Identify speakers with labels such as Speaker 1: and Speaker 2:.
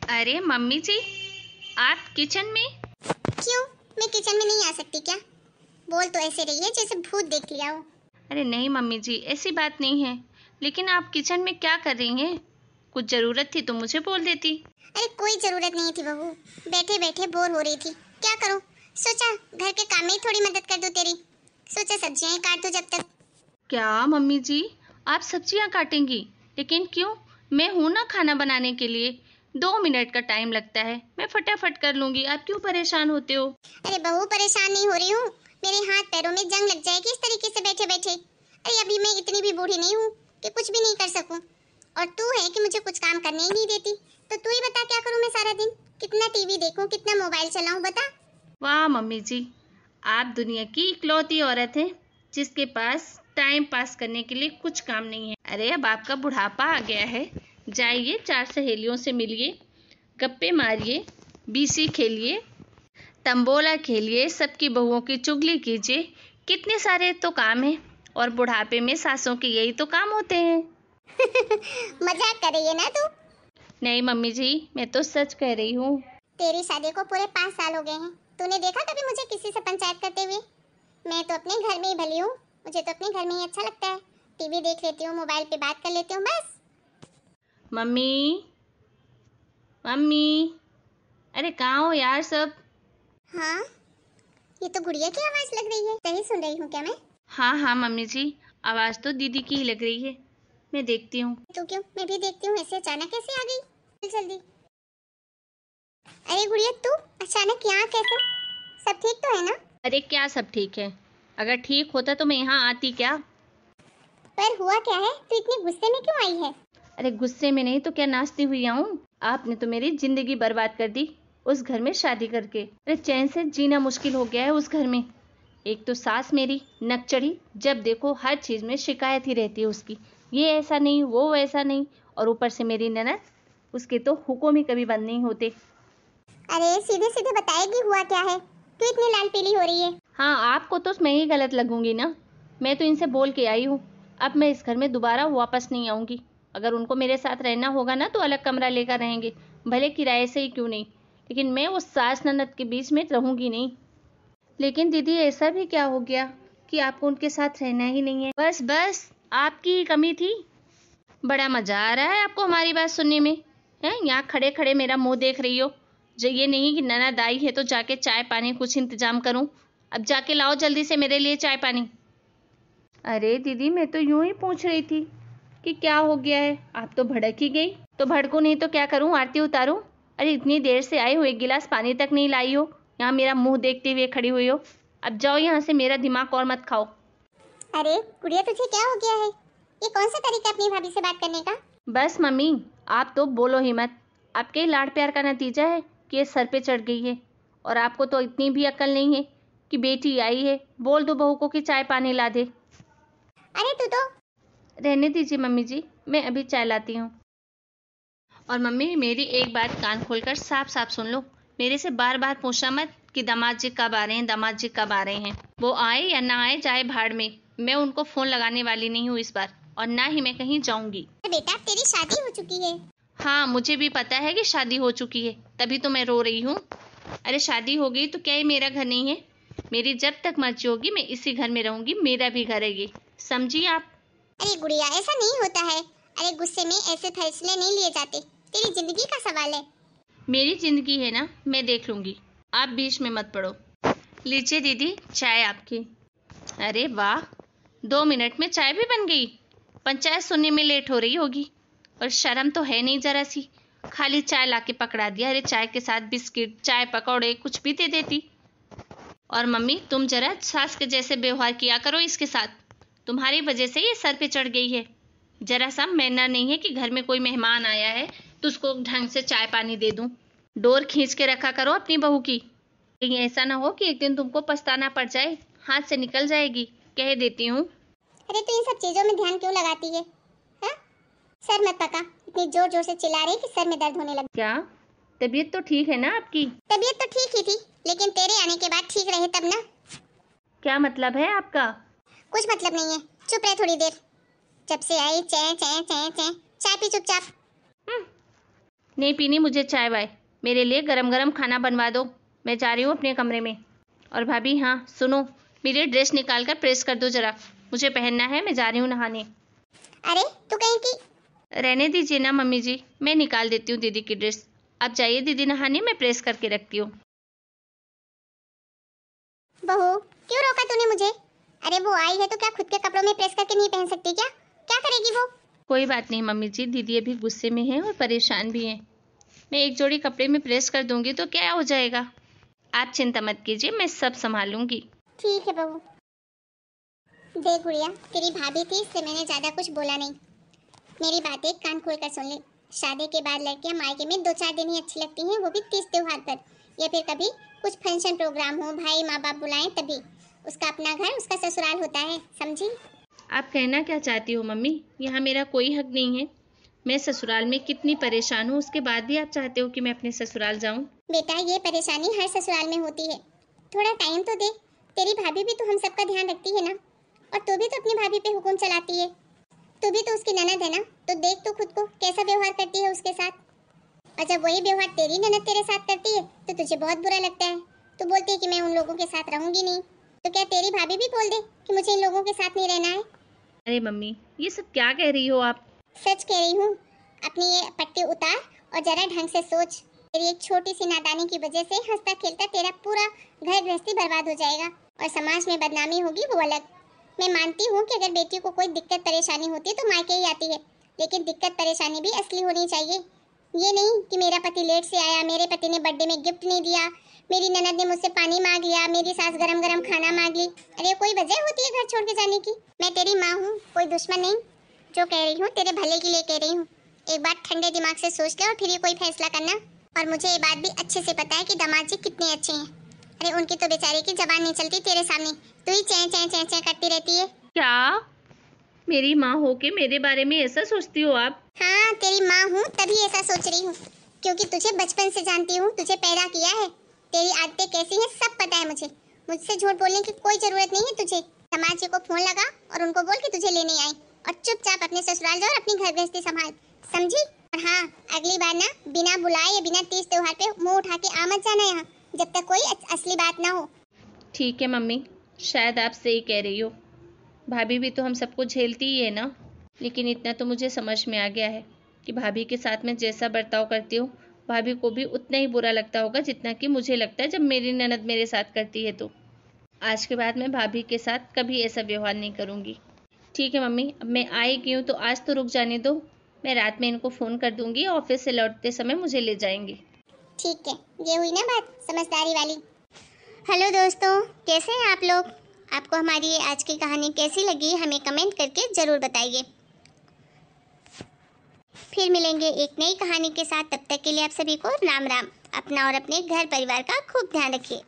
Speaker 1: अरे मम्मी जी, आप किचन में?
Speaker 2: क्यों, मैं किचन में नहीं आ सकती क्या? बोल तो ऐसे रही है जैसे भूत देख लिया हो।
Speaker 1: अरे नहीं मम्मी जी, ऐसी बात नहीं है। लेकिन आप किचन में क्या कर रही हैं? कुछ ज़रूरत थी तो मुझे बोल देती।
Speaker 2: अरे कोई जरूरत नहीं थी बहू, बैठे बैठे बोर हो रही थी, क्या करूं? सोचा घर के काम में ही थोड़ी मदद कर दूं तेरी। सोचा सब्जियां ही काट दूं जब तक।
Speaker 1: क्या मम्मी जी, आप सब्जियां काटेंगी? लेकिन क्यों? मैं हूं ना खाना बनाने के लिए। 2 मिनट का टाइम लगता है, मैं फटाफट कर लूंगी। आप क्यों परेशान होते हो?
Speaker 2: अरे बहू परेशान नहीं हो रही हूँ, मेरे हाथ पैरों में जंग लग जाएगी इस तरीके से बैठे बैठे। अरे अभी मैं इतनी भी बूढ़ी नहीं हूँ कि कुछ भी नहीं कर सकूं। और तू है कि मुझे कुछ काम करने ही नहीं देती। तो तू ही बता क्या करूं मैं सारा दिन? कितना टीवी देखूं, कितना मोबाइल चलाऊं, बता।
Speaker 1: वाह मम्मी जी, आप दुनिया की इकलौती औरत हैं जिसके पास टाइम पास करने के लिए कुछ काम नहीं है। अरे अब आपका बुढ़ापा आ गया है, जाइए 4 सहेलियों से मिलिए, गप्पे मारिए, बीसी खेलिए, तंबोला खेलिए, सबकी बहुओं की चुगली कीजिए। कितने सारे तो काम हैं। और बुढ़ापे में सासों के यही तो काम होते हैं।
Speaker 2: मजाक कर रही है ना तू?
Speaker 1: नहीं मम्मी जी, मैं तो सच कह रही हूँ।
Speaker 2: तेरी शादी को पूरे 5 साल हो गए हैं। तूने देखा कभी मुझे किसी से पंचायत करते हुए? मैं तो अपने घर में ही भली हूँ। मुझे तो अपने घर में ही अच्छा लगता है। टीवी देख लेती हूँ, मोबाइल पे बात कर लेती हूँ, बस।
Speaker 1: मम्मी, मम्मी, अरे कहाँ हो यार सब?
Speaker 2: हाँ, ये तो गुड़िया की आवाज लग रही है। सही सुन रही हूँ क्या मैं?
Speaker 1: हाँ हाँ मम्मी जी, आवाज़ तो दीदी की ही लग रही है। मैं देखती हूँ।
Speaker 2: तू क्यों? मैं भी देखती हूँ, ऐसे अचानक कैसे आ गई? चल जल्दी। अरे गुड़िया तू अचानक यहाँ कैसे? सब ठीक तो है ना?
Speaker 1: अरे क्या सब ठीक है? अगर ठीक होता तो मैं यहाँ आती क्या?
Speaker 2: पर हुआ क्या है? तू इतनी गुस्से में क्यों आई है?
Speaker 1: अरे गुस्से में नहीं तो क्या नाचती हुई आऊं? आपने तो मेरी जिंदगी बर्बाद कर दी उस घर में शादी करके। अरे चैन से जीना मुश्किल हो गया है उस घर में। एक तो सास मेरी नकचड़ी, जब देखो हर चीज में शिकायत ही रहती है उसकी। ये ऐसा नहीं, वो वैसा नहीं। और ऊपर से मेरी ननद, उसके तो हुक्म ही कभी बंद नहीं होते।
Speaker 2: अरे सीधे सीधे बताएगी हुआ क्या है? तू इतनी लाल पीली हो रही है।
Speaker 1: हाँ, आपको तो मैं ही गलत लगूंगी ना। मैं तो इनसे बोल के आई हूँ, अब मैं इस घर में दोबारा वापस नहीं आऊंगी। अगर उनको मेरे साथ रहना होगा ना तो अलग कमरा लेकर रहेंगे, भले किराए से ही क्यों नहीं। लेकिन मैं उस सास ननद के बीच में रहूंगी नहीं। लेकिन दीदी ऐसा भी क्या हो गया कि आपको उनके साथ रहना ही नहीं है? बस बस, आपकी ही कमी थी। बड़ा मजा आ रहा है आपको हमारी बात सुनने में। हैं, यहाँ खड़े खड़े मेरा मुंह देख रही हो? जो ये नहीं कि ननद आई है तो जाके चाय पानी कुछ इंतजाम करूं। अब जाके लाओ जल्दी से मेरे लिए चाय पानी। अरे दीदी, मैं तो यूं ही पूछ रही थी कि क्या हो गया है। आप तो भड़क ही गई। तो भड़कू नहीं तो क्या करूं, आरती उतारूं? अरे इतनी देर से आई हो, एक गिलास पानी तक नहीं लाई हो, यहाँ मेरा मुंह देखते हुए खड़ी हुई हो। अब जाओ यहाँ से, मेरा दिमाग और मत खाओ।
Speaker 2: अरे गुड़िया तुझे क्या हो गया है? ये कौन सा तरीका अपनी भाभी से बात करने का?
Speaker 1: बस मम्मी, आप तो बोलो ही मत। आपके लाड प्यार का नतीजा है कि ये सर पे चढ़ गई है। और आपको तो इतनी भी अक्ल नहीं है कि बेटी आई है, बोल दो बहू को कि चाय पानी ला दे।
Speaker 2: अरे तू तो।
Speaker 1: रहने दीजिए मम्मी जी, मैं अभी चाय लाती हूँ। और मम्मी, मेरी एक बात कान खोलकर साफ साफ सुन लो। मेरे से बार बार पूछना मत कि दामाद जी कब आ रहे हैं, दामाद जी कब आ रहे हैं। वो आए या ना आए, जाए भाड़ में। मैं उनको फोन लगाने वाली नहीं हूँ इस बार, और ना ही मैं कहीं जाऊंगी।
Speaker 2: बेटा तेरी शादी हो चुकी है।
Speaker 1: हाँ, मुझे भी पता है कि शादी हो चुकी है, तभी तो मैं रो रही हूँ। अरे शादी हो गई तो क्या ये मेरा घर नहीं है? मेरी जब तक मर्जी होगी मैं इसी घर में रहूंगी, मेरा भी घर है ये, समझिए आप।
Speaker 2: अरे गुड़िया ऐसा नहीं होता है। अरे गुस्से में ऐसे फैसले नहीं लिए जाते। तेरी जिंदगी का सवाल है।
Speaker 1: मेरी जिंदगी है ना, मैं देख लूंगी, आप बीच में मत पड़ो। लीजिए दीदी, चाय आपकी। अरे वाह, 2 मिनट में चाय भी बन गई। पंचायत सुनने में लेट हो रही होगी, और शर्म तो है नहीं जरा सी। खाली चाय लाके पकड़ा दिया। अरे चाय के साथ बिस्किट, चाय पकौड़े कुछ भी दे देती। और मम्मी, तुम जरा सास के जैसे व्यवहार किया करो इसके साथ। तुम्हारी वजह से ये सर पे चढ़ गई है। जरा सा मैनर नहीं है कि घर में कोई मेहमान आया है तो उसको ढंग से चाय पानी दे दूं। डोर खींच के रखा करो अपनी बहू की। कहीं ऐसा ना हो कि एक दिन तुमको पछताना पड़ जाए, हाथ से निकल जाएगी, कह देती हूँ।
Speaker 2: अरे तू इन सब चीजों में ध्यान क्यों लगाती है? हाँ? सर मत पका, इतनी जोर जोर से चिल्ला रही कि सर में दर्द होने लगा।
Speaker 1: क्या तबीयत तो ठीक है ना आपकी?
Speaker 2: तबीयत तो ठीक ही थी, लेकिन तेरे आने के बाद ठीक रहे तब ना।
Speaker 1: क्या मतलब है आपका?
Speaker 2: कुछ मतलब नहीं है, चुप रह थोड़ी देर। जब से आई चे चे चे चे, चाय पी चुपचाप।
Speaker 1: नहीं पीनी मुझे चाय वाय, मेरे लिए गरम गरम खाना बनवा दो, मैं जा रही हूँ अपने कमरे में। और भाभी हाँ सुनो, मेरी ड्रेस निकाल कर प्रेस कर दो जरा, मुझे पहनना है, मैं जा रही हूँ नहाने।
Speaker 2: अरे तू कहीं की।
Speaker 1: रहने दीजिए ना मम्मी जी, मैं निकाल देती हूँ दीदी की ड्रेस। आप जाइए दीदी नहाने, मैं प्रेस करके रखती हूँ।
Speaker 2: बहू क्यों रोका तूने मुझे? अरे वो आई है तो क्या खुद के कपड़ों में प्रेस करके नहीं पहन सकती क्या? क्या करेगी वो?
Speaker 1: कोई बात नहीं मम्मी जी, दीदी अभी गुस्से में है और परेशान भी है, मैं एक जोड़ी कपड़े में प्रेस कर दूंगी तो क्या हो जाएगा, आप चिंता मत कीजिए, मैं सब संभाल लूंगी।
Speaker 2: ठीक है बहू। देख गुड़िया, तेरी भाभी थी इससे मैंने ज्यादा कुछ बोला नहीं। मेरी बातें कान खोल कर सुन ले। शादी के बाद लड़कियां मायके में 2-4 दिन ही अच्छी लगती हैं, वो भी तीज त्योहार पर, या फिर कभी कुछ फंक्शन प्रोग्राम हो, भाई माँ बाप बुलाएं तभी। उसका अपना घर उसका ससुराल होता है, समझी?
Speaker 1: आप कहना क्या चाहती हो मम्मी? यहाँ मेरा कोई हक नहीं है, मैं ससुराल में कितनी परेशान हूँ उसके बाद भी आप चाहते हो कि मैं अपने ससुराल जाऊँ?
Speaker 2: बेटा ये परेशानी हर ससुराल में होती है, थोड़ा टाइम तो दे। तेरी भाभी भी तो हम सबका ध्यान रखती है ना, और तू भी तो अपनी भाभी पे हुक्म चलाती है। तू भी तो उसकी ननद है ना, तो देख तो खुद को कैसा व्यवहार करती है उसके साथ। और जब वही व्यवहार तेरी ननद तेरे साथ करती है तो तुझे बहुत बुरा लगता है। तू बोलती है कि मैं उन लोगों के साथ रहूंगी नहीं, तो क्या तेरी भाभी भी बोल दे कि मुझे इन लोगों के साथ नहीं रहना है?
Speaker 1: अरे मम्मी ये सब क्या कह रही हो आप?
Speaker 2: सच कह रही हूँ। अपनी ये पट्टी उतार और जरा ढंग से सोच। तेरी एक छोटी सी नादानी की वजह से हंसता खेलता तेरा पूरा घर गृहस्थी बर्बाद हो जाएगा और समाज में बदनामी होगी, वो अलग। मैं मानती हूँ कि अगर बेटी को कोई दिक्कत परेशानी होती है तो मायके ही आती है, लेकिन दिक्कत परेशानी भी असली होनी चाहिए। ये नहीं कि मेरा पति लेट से आया, मेरे पति ने बर्थडे में गिफ्ट नहीं दिया, मेरी ननद ने मुझसे पानी मांग लिया, मेरी सास गरम गरम खाना मांग ली। अरे कोई वजह होती है घर छोड़ के जाने की? मैं तेरी माँ हूँ, कोई दुश्मन नहीं। जो कह रही हूँ तेरे भले के लिए कह रही हूँ। एक बार ठंडे दिमाग से सोच ले और फिर ही कोई फैसला करना। और मुझे ये बात भी अच्छे से पता है कि दामाद जी कितने अच्छे हैं। अरे उनकी तो बेचारे की जबान नहीं चलती तेरे सामने, तू ही चैं चैं चैं चैं करती रहती है।
Speaker 1: क्या मेरी माँ हो के मेरे बारे में ऐसा सोचती हो आप?
Speaker 2: हाँ तेरी माँ हूँ तभी ऐसा सोच रही हूँ, क्योंकि तुझे बचपन से जानती हूँ, तुझे पैदा किया है। तेरी आदतें कैसी हैं सब पता है मुझे। मुझसे झूठ बोलने की कोई जरूरत नहीं है तुझे। दामाद जी को फोन लगा और उनको बोल के तुझे लेने आए, और चुपचाप अपने ससुराल जाओ और अपनी घर गृहस्थी संभाल, समझी? और हाँ, अगली बार ना बिना बुलाए या बिना तीज त्योहार पे मुंह उठा के आ मत जाना यहाँ, जब तक कोई असली बात ना हो।
Speaker 1: ठीक है मम्मी, शायद आप सही कह रही हो, भाभी भी तो हम सबको झेलती ही है ना। लेकिन इतना तो मुझे समझ में आ गया है कि भाभी के साथ मैं जैसा बर्ताव करती हूँ भाभी को भी उतना ही बुरा लगता होगा जितना कि मुझे लगता है जब मेरी ननद मेरे साथ करती है। तो आज के बाद मैं भाभी के साथ कभी ऐसा व्यवहार नहीं करूँगी। ठीक है मम्मी, अब मैं आई क्यों तो आज तो रुक जाने दो, मैं रात में इनको फ़ोन कर दूंगी, ऑफिस से लौटते समय मुझे ले जाएंगे।
Speaker 2: ठीक है, ये हुई ना बात समझदारी वाली। हेलो दोस्तों, कैसे हैं आप लोग? आपको हमारी ये आज की कहानी कैसी लगी हमें कमेंट करके ज़रूर बताइए। फिर मिलेंगे एक नई कहानी के साथ, तब तक के लिए आप सभी को राम राम। अपना और अपने घर परिवार का खूब ध्यान रखिए।